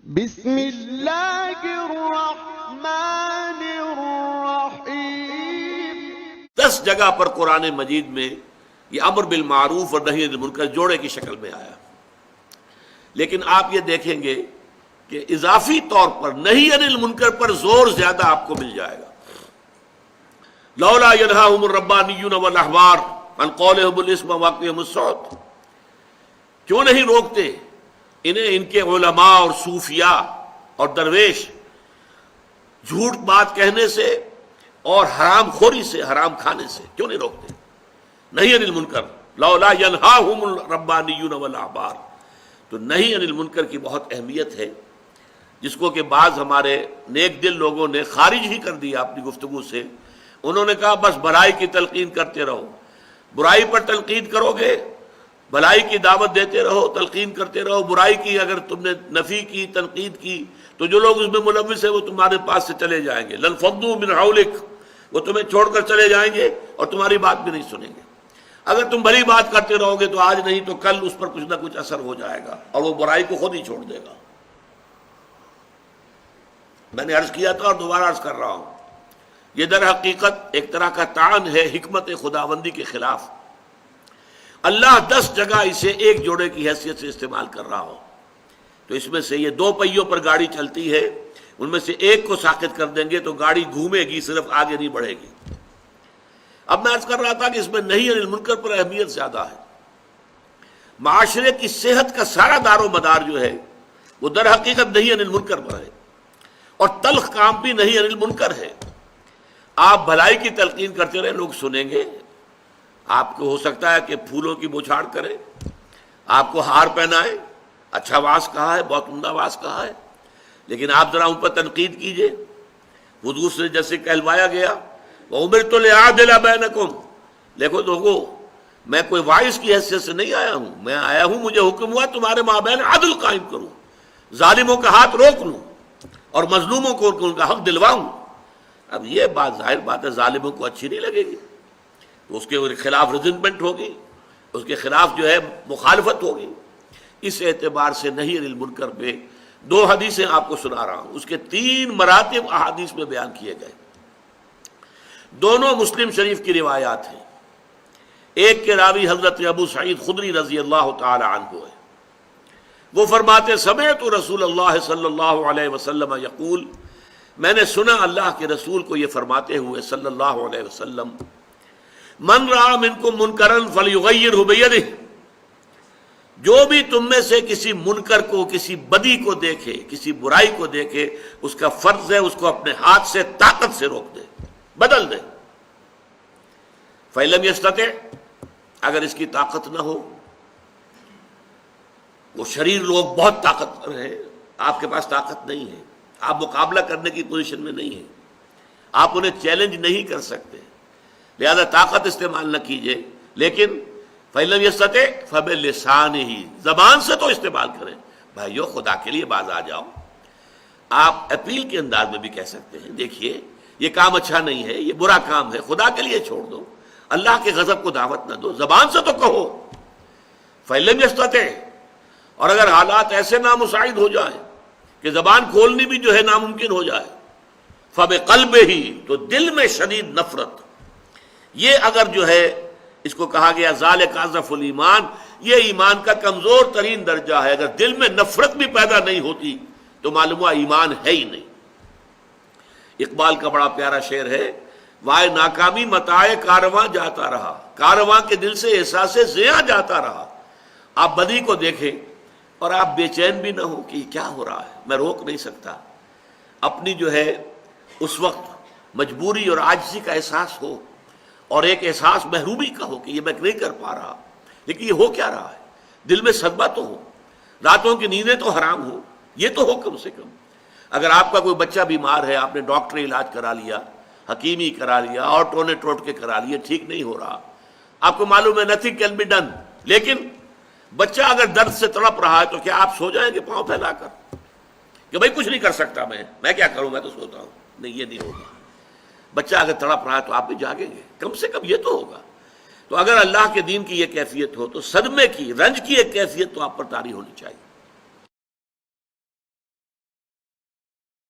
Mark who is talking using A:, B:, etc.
A: بسم اللہ الرحمن الرحیم۔
B: 10 جگہ پر قرآن مجید میں یہ امر بالمعروف اور نہی عن المنکر جوڑے کی شکل میں آیا، لیکن آپ یہ دیکھیں گے کہ اضافی طور پر نہی عن المنکر پر زور زیادہ آپ کو مل جائے گا۔ لولا ینہاہم الربانیون والاحبار عن قولہم الاسم واقعہم السحت، کیوں نہیں روکتے انہیں ان کے علماء اور صوفیاء اور درویش جھوٹ بات کہنے سے اور حرام خوری سے، حرام کھانے سے؟ کیوں نہیں روکتے؟ نہی عن المنکر، لولا ینہاہم الربانیون والاحبار۔ تو نہی عن المنکر کی بہت اہمیت ہے، جس کو کہ بعض ہمارے نیک دل لوگوں نے خارج ہی کر دیا اپنی گفتگو سے۔ انہوں نے کہا بس بھلائی کی تلقین کرتے رہو، برائی پر تنقید کرو گے، بھلائی کی دعوت دیتے رہو، تلقین کرتے رہو، برائی کی اگر تم نے نفی کی، تنقید کی، تو جو لوگ اس میں ملوث ہیں وہ تمہارے پاس سے چلے جائیں گے۔ لنفضوا من حولک، وہ تمہیں چھوڑ کر چلے جائیں گے اور تمہاری بات بھی نہیں سنیں گے۔ اگر تم بھلی بات کرتے رہو گے تو آج نہیں تو کل اس پر کچھ نہ کچھ اثر ہو جائے گا اور وہ برائی کو خود ہی چھوڑ دے گا۔ میں نے عرض کیا تھا اور دوبارہ عرض کر رہا ہوں، یہ در حقیقت ایک طرح کا طعن ہے حکمت خداوندی کے خلاف۔ اللہ 10 جگہ اسے ایک جوڑے کی حیثیت سے استعمال کر رہا ہو، تو اس میں سے یہ 2 پہیوں پر گاڑی چلتی ہے، ان میں سے ایک کو ساقط کر دیں گے تو گاڑی گھومے گی، صرف آگے نہیں بڑھے گی۔ اب میں عرض کر رہا تھا کہ اس میں نہی عن المنکر پر اہمیت زیادہ ہے۔ معاشرے کی صحت کا سارا دار و مدار جو ہے وہ در حقیقت نہی عن المنکر پر ہے، اور تلخ کام بھی نہی عن المنکر ہے۔ آپ بھلائی کی تلقین کرتے رہے، لوگ سنیں گے۔ آپ کو ہو سکتا ہے کہ پھولوں کی بوچھاڑ کرے، آپ کو ہار پہنائے، اچھا واز کہا ہے، بہت عمدہ واز کہا ہے، لیکن آپ ذرا ان پر تنقید کیجئے۔ حضور سے جیسے کہلوایا گیا وَأُمِرْتُ لِأَعْدِلَ بَيْنَكُمْ، دیکھو میں کوئی واعظ کی حیثیت سے نہیں آیا ہوں، میں آیا ہوں، مجھے حکم ہوا تمہارے مابین عدل قائم کروں، ظالموں کا ہاتھ روک لوں اور مظلوموں کو ان کا حق دلواؤں۔ اب یہ بات ظاہر بات ہے ظالموں کو اچھی نہیں لگے گی، تو اس کے خلاف ریزنمنٹ ہوگی، اس کے خلاف جو ہے مخالفت ہوگی۔ اس اعتبار سے نہی عن المنکر پہ 2 حدیثیں آپ کو سنا رہا ہوں، اس کے 3 مراتب احادیث میں بیان کیے گئے، دونوں مسلم شریف کی روایات ہیں۔ ایک کے راوی حضرت ابو سعید خدری رضی اللہ تعالی عنہ ہے، وہ فرماتے سمعت رسول اللہ صلی اللہ علیہ وسلم یقول، میں نے سنا اللہ کے رسول کو یہ فرماتے ہوئے صلی اللہ علیہ وسلم، من رأى منکم منکرا فلیغیرہ بیدہ، جو بھی تم میں سے کسی منکر کو، کسی بدی کو دیکھے، کسی برائی کو دیکھے، اس کا فرض ہے اس کو اپنے ہاتھ سے طاقت سے روک دے، بدل دے۔ فَإِن لَمْ يَسْتَطِعْ، اگر اس کی طاقت نہ ہو، وہ شریر لوگ بہت طاقتور ہیں، آپ کے پاس طاقت نہیں ہے، آپ مقابلہ کرنے کی پوزیشن میں نہیں ہیں، آپ انہیں چیلنج نہیں کر سکتے، لہذا طاقت استعمال نہ کیجئے، لیکن فَإِن لَمْ يَسْتَطِعْ فَبِلِسَانِهِ، زبان سے تو استعمال کریں۔ بھائیو خدا کے لیے باز آ جاؤ۔ آپ اپیل کے انداز میں بھی کہہ سکتے ہیں، دیکھیے یہ کام اچھا نہیں ہے، یہ برا کام ہے، خدا کے لیے چھوڑ دو، اللہ کے غضب کو دعوت نہ دو، زبان سے تو کہو۔ فَإِن لَمْ يَسْتَطِعْ، اور اگر حالات ایسے نامساعد ہو جائیں کہ زبان کھولنی بھی جو ہے ناممکن ہو جائے، فَبِقَلْبِهِ، تو دل میں شدید نفرت، یہ اگر جو ہے اس کو کہا گیا ذالک اضعف الایمان، یہ ایمان کا کمزور ترین درجہ ہے۔ اگر دل میں نفرت بھی پیدا نہیں ہوتی تو معلوم ہوا ایمان ہے ہی نہیں۔ اقبال کا بڑا پیارا شعر ہے، وائے ناکامی متاع کارواں جاتا رہا، کارواں کے دل سے احساس زیاں جاتا رہا۔ آپ بدی کو دیکھیں اور آپ بے چین بھی نہ ہو کہ کیا ہو رہا ہے، میں روک نہیں سکتا، اپنی جو ہے اس وقت مجبوری اور عاجزی کا احساس ہو، اور ایک احساس محرومی کا ہو کہ یہ میں نہیں کر پا رہا، لیکن یہ ہو کیا رہا ہے، دل میں صدمہ تو ہو، راتوں کی نیندیں تو حرام ہو، یہ تو ہو کم سے کم۔ اگر آپ کا کوئی بچہ بیمار ہے، آپ نے ڈاکٹری علاج کرا لیا، حکیمی کرا لیا، اور ٹونے ٹوٹ کے کرا لیا، ٹھیک نہیں ہو رہا، آپ کو معلوم ہے نتھنگ کین بی ڈن، لیکن بچہ اگر درد سے تڑپ رہا ہے تو کیا آپ سو جائیں گے پاؤں پھیلا کر کہ بھائی کچھ نہیں کر سکتا، میں کیا کروں، میں تو سوتا ہوں؟ نہیں، یہ نہیں ہوگا۔ بچہ اگر تڑپ رہا ہے تو آپ بھی جاگیں گے، کم سے کم یہ تو ہوگا۔ تو اگر اللہ کے دین کی یہ کیفیت ہو تو صدمے کی، رنج کی ایک کیفیت تو آپ پر طاری ہونی چاہیے۔